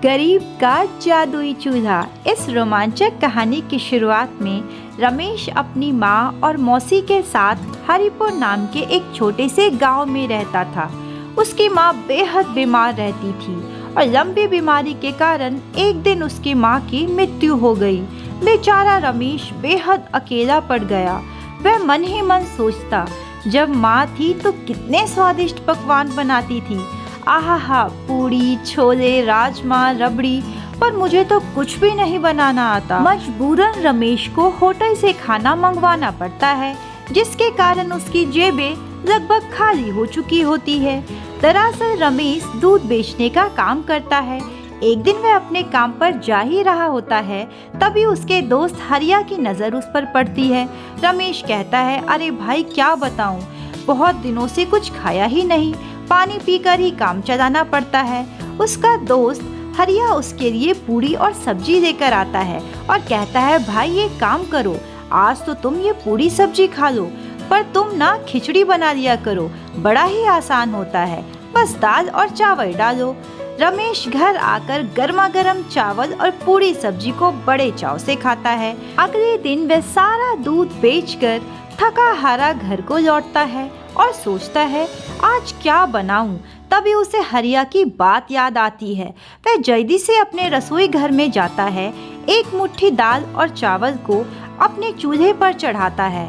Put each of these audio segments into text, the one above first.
गरीब का जादुई चूल्हा। इस रोमांचक कहानी की शुरुआत में रमेश अपनी माँ और मौसी के साथ हरिपुर नाम के एक छोटे से गांव में रहता था। उसकी माँ बेहद बीमार रहती थी और लंबी बीमारी के कारण एक दिन उसकी माँ की मृत्यु हो गई। बेचारा रमेश बेहद अकेला पड़ गया। वह मन ही मन सोचता, जब माँ थी तो कितने स्वादिष्ट पकवान बनाती थी। आहा, पूड़ी, छोले, राजमा, रबड़ी, पर मुझे तो कुछ भी नहीं बनाना आता। मजबूरन रमेश को होटल से खाना मंगवाना पड़ता है, जिसके कारण उसकी जेबें लगभग खाली हो चुकी होती है। दरअसल रमेश दूध बेचने का काम करता है। एक दिन वह अपने काम पर जा ही रहा होता है, तभी उसके दोस्त हरिया की नज़र उस पर पड़ती है। रमेश कहता है, अरे भाई क्या बताऊं, बहुत दिनों से कुछ खाया ही नहीं, पानी पीकर ही काम चलाना पड़ता है। उसका दोस्त हरिया उसके लिए पूड़ी और सब्जी लेकर आता है और कहता है, भाई ये काम करो, आज तो तुम ये पूड़ी सब्जी खा लो, पर तुम ना खिचड़ी बना लिया करो, बड़ा ही आसान होता है, बस दाल और चावल डालो। रमेश घर आकर गर्मा गर्म चावल और पूरी सब्जी को बड़े चाव से खाता है। अगले दिन वह सारा दूध बेचकर थका हारा घर को लौटता है और सोचता है, आज क्या बनाऊं। तभी उसे हरिया की बात याद आती है। वह जल्दी से अपने रसोई घर में जाता है, एक मुट्ठी दाल और चावल को अपने चूल्हे पर चढ़ाता है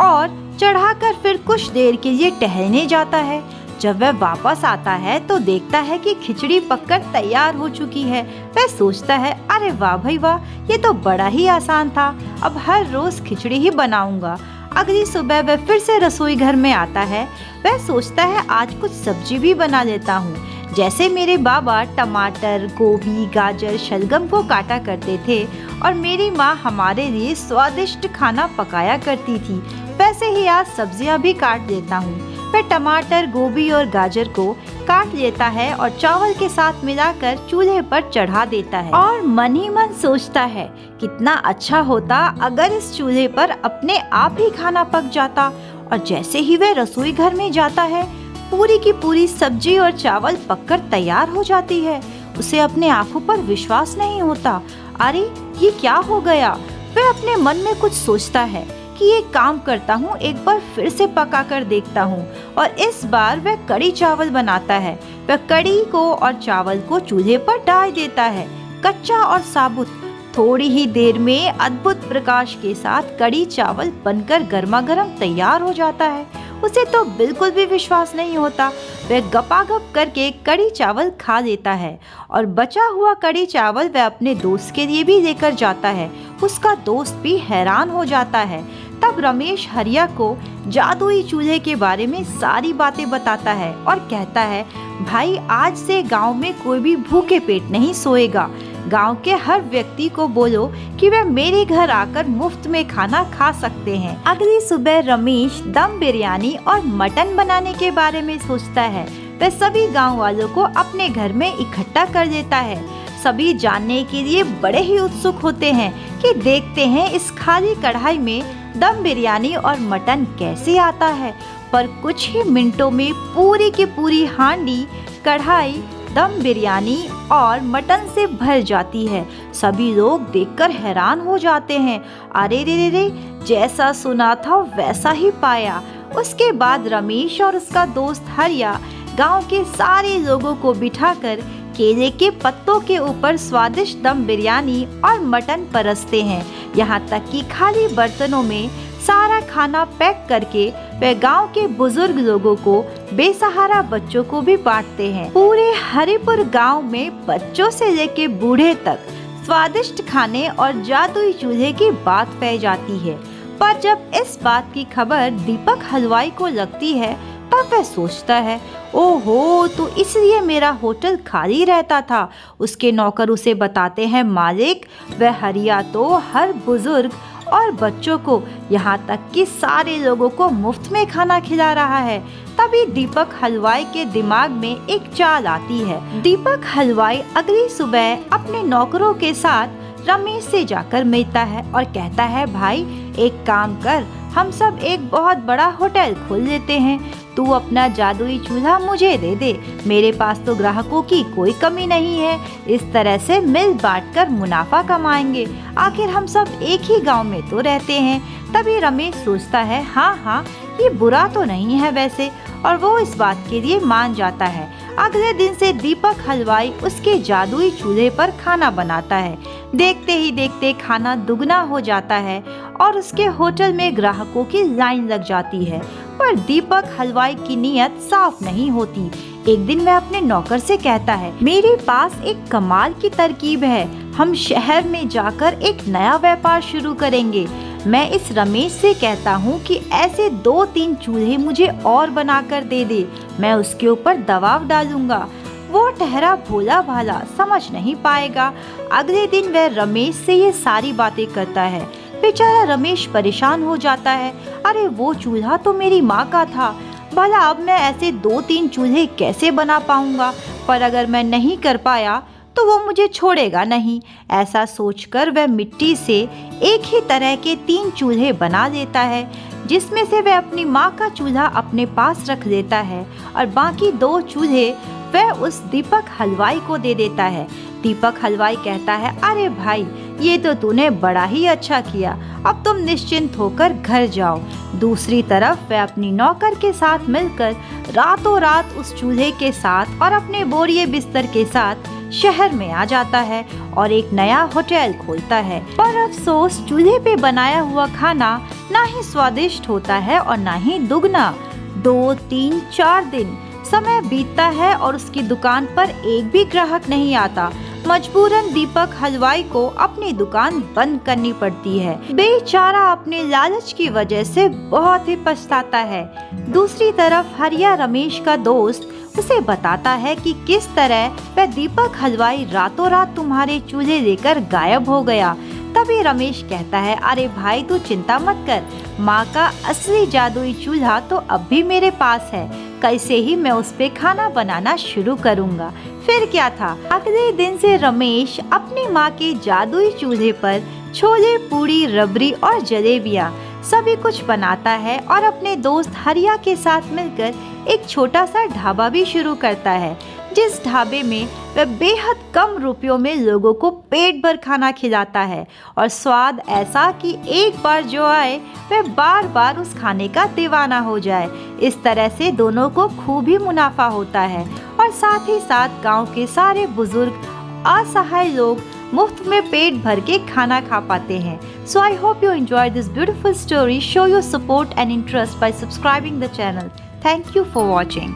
और चढ़ाकर फिर कुछ देर के लिए टहलने जाता है। जब वह वापस आता है तो देखता है कि खिचड़ी पककर तैयार हो चुकी है। वह सोचता है, अरे वाह भाई वाह, ये तो बड़ा ही आसान था, अब हर रोज खिचड़ी ही बनाऊंगा। अगली सुबह वह फिर से रसोई घर में आता है। वह सोचता है, आज कुछ सब्जी भी बना लेता हूँ। जैसे मेरे बाबा टमाटर, गोभी, गाजर, शलगम को काटा करते थे और मेरी माँ हमारे लिए स्वादिष्ट खाना पकाया करती थी, वैसे ही आज सब्जियाँ भी काट लेता हूँ। वह टमाटर, गोभी और गाजर को काट लेता है और चावल के साथ मिलाकर चूल्हे पर चढ़ा देता है और मन ही मन सोचता है, कितना अच्छा होता अगर इस चूल्हे पर अपने आप ही खाना पक जाता। और जैसे ही वह रसोई घर में जाता है, पूरी की पूरी सब्जी और चावल पककर तैयार हो जाती है। उसे अपने आंखों पर विश्वास नहीं होता। अरे ये क्या हो गया। वह अपने मन में कुछ सोचता है कि ये काम करता हूँ, एक बार फिर से पका कर देखता हूँ। और इस बार वह कड़ी चावल बनाता है। वह कड़ी को और चावल को चूल्हे पर डाल देता है, कच्चा और साबुत। थोड़ी ही देर में अद्भुत प्रकाश के साथ कड़ी चावल बनकर गर्मा गर्म तैयार हो जाता है। उसे तो बिल्कुल भी विश्वास नहीं होता। वह गपागप करके कड़ी चावल खा लेता है और बचा हुआ कड़ी चावल वह अपने दोस्त के लिए भी लेकर जाता है। उसका दोस्त भी हैरान हो जाता है। तब रमेश हरिया को जादुई चूल्हे के बारे में सारी बातें बताता है और कहता है, भाई आज से गांव में कोई भी भूखे पेट नहीं सोएगा। गांव के हर व्यक्ति को बोलो कि वे मेरे घर आकर मुफ्त में खाना खा सकते हैं। अगली सुबह रमेश दम बिरयानी और मटन बनाने के बारे में सोचता है। वह सभी गांव वालों को अपने घर में इकट्ठा कर देता है। सभी जानने के लिए बड़े ही उत्सुक होते हैं कि देखते हैं इस खाली कढ़ाई में दम बिरयानी और मटन कैसे आता है। पर कुछ ही मिनटों में पूरी की पूरी हांडी, कढ़ाई दम बिरयानी और मटन से भर जाती है। सभी लोग देखकर हैरान हो जाते हैं। अरे रे रे, जैसा सुना था वैसा ही पाया। उसके बाद रमेश और उसका दोस्त हरिया गांव के सारे लोगों को बिठाकर केले के पत्तों के ऊपर स्वादिष्ट दम बिरयानी और मटन परसते हैं। यहाँ तक कि खाली बर्तनों में सारा खाना पैक करके वे गांव के बुजुर्ग लोगों को, बेसहारा बच्चों को भी बांटते हैं। पूरे हरिपुर गांव में बच्चों से लेके बूढ़े तक स्वादिष्ट खाने और जादुई चूल्हे की बात फैल जाती है। पर जब इस बात की खबर दीपक हलवाई को लगती है, तब वह सोचता है, ओहो, तो इसलिए मेरा होटल खाली रहता था। उसके नौकर उसे बताते हैं, मालिक, वह हरिया तो हर बुजुर्ग और बच्चों को, यहाँ तक कि सारे लोगों को मुफ्त में खाना खिला रहा है। तभी दीपक हलवाई के दिमाग में एक चाल आती है। दीपक हलवाई अगली सुबह अपने नौकरों के साथ रमेश से जाकर मिलता है और कहता है, भाई एक काम कर, हम सब एक बहुत बड़ा होटल खोल लेते हैं। तू अपना जादुई चूल्हा मुझे दे दे, मेरे पास तो ग्राहकों की कोई कमी नहीं है। इस तरह से मिल बांट कर मुनाफा कमाएंगे, आखिर हम सब एक ही गांव में तो रहते हैं। तभी रमेश सोचता है, हाँ, ये बुरा तो नहीं है वैसे, और वो इस बात के लिए मान जाता है। अगले दिन से दीपक हलवाई उसके जादुई चूल्हे पर खाना बनाता है। देखते ही देखते खाना दुगना हो जाता है और उसके होटल में ग्राहकों की लाइन लग जाती है। पर दीपक हलवाई की नीयत साफ नहीं होती। एक दिन वह अपने नौकर से कहता है, मेरे पास एक कमाल की तरकीब है, हम शहर में जाकर एक नया व्यापार शुरू करेंगे। मैं इस रमेश से कहता हूँ कि ऐसे 2-3 चूल्हे मुझे और बनाकर दे दे, मैं उसके ऊपर दबाव डालूंगा। वो ठहरा भोला भाला, समझ नहीं पाएगा। अगले दिन वह रमेश से ये सारी बातें करता है। बेचारा रमेश परेशान हो जाता है, अरे वो चूल्हा तो मेरी माँ का था, भला अब मैं ऐसे 2-3 चूल्हे कैसे बना पाऊंगा। पर अगर मैं नहीं कर पाया तो वो मुझे छोड़ेगा नहीं। ऐसा सोचकर वह मिट्टी से एक ही तरह के 3 चूल्हे बना लेता है, जिसमें से वह अपनी माँ का चूल्हा अपने पास रख देता है और बाकी 2 चूल्हे वह उस दीपक हलवाई को दे देता है। दीपक हलवाई कहता है, अरे भाई, ये तो तूने बड़ा ही अच्छा किया, अब तुम निश्चिंत होकर घर जाओ। दूसरी तरफ वह अपनी नौकर के साथ मिलकर रातों रात उस चूल्हे के साथ और अपने बोरिए बिस्तर के साथ शहर में आ जाता है और एक नया होटल खोलता है। पर अफसोस, चूल्हे पे बनाया हुआ खाना ना ही स्वादिष्ट होता है और ना ही दुगना। 2-3-4 दिन समय बीतता है और उसकी दुकान पर एक भी ग्राहक नहीं आता। मजबूरन दीपक हलवाई को अपनी दुकान बंद करनी पड़ती है। बेचारा अपने लालच की वजह से बहुत ही पछताता है। दूसरी तरफ हरिया, रमेश का दोस्त, उसे बताता है कि किस तरह वह दीपक हलवाई रातों रात तुम्हारे चूल्हे लेकर गायब हो गया। तभी रमेश कहता है, अरे भाई, तू चिंता मत कर, माँ का असली जादुई चूल्हा तो अब भी मेरे पास है, कल से ही मैं उस पे खाना बनाना शुरू करूँगा। फिर क्या था, अगले दिन से रमेश अपनी माँ के जादुई चूल्हे पर छोले, पूड़ी, रबड़ी और जलेबियाँ सभी कुछ बनाता है और अपने दोस्त हरिया के साथ मिलकर एक छोटा सा ढाबा भी शुरू करता है, जिस ढाबे में वह बेहद कम रुपयों में लोगों को पेट भर खाना खिलाता है और स्वाद ऐसा कि एक बार जो आए वह बार बार उस खाने का दीवाना हो जाए। इस तरह से दोनों को खूब ही मुनाफा होता है और साथ ही साथ गांव के सारे बुजुर्ग, असहाय लोग मुफ्त में पेट भर के खाना खा पाते हैं। So I hope you enjoyed this beautiful story. Show your support and interest by subscribing the channel. Thank you for watching.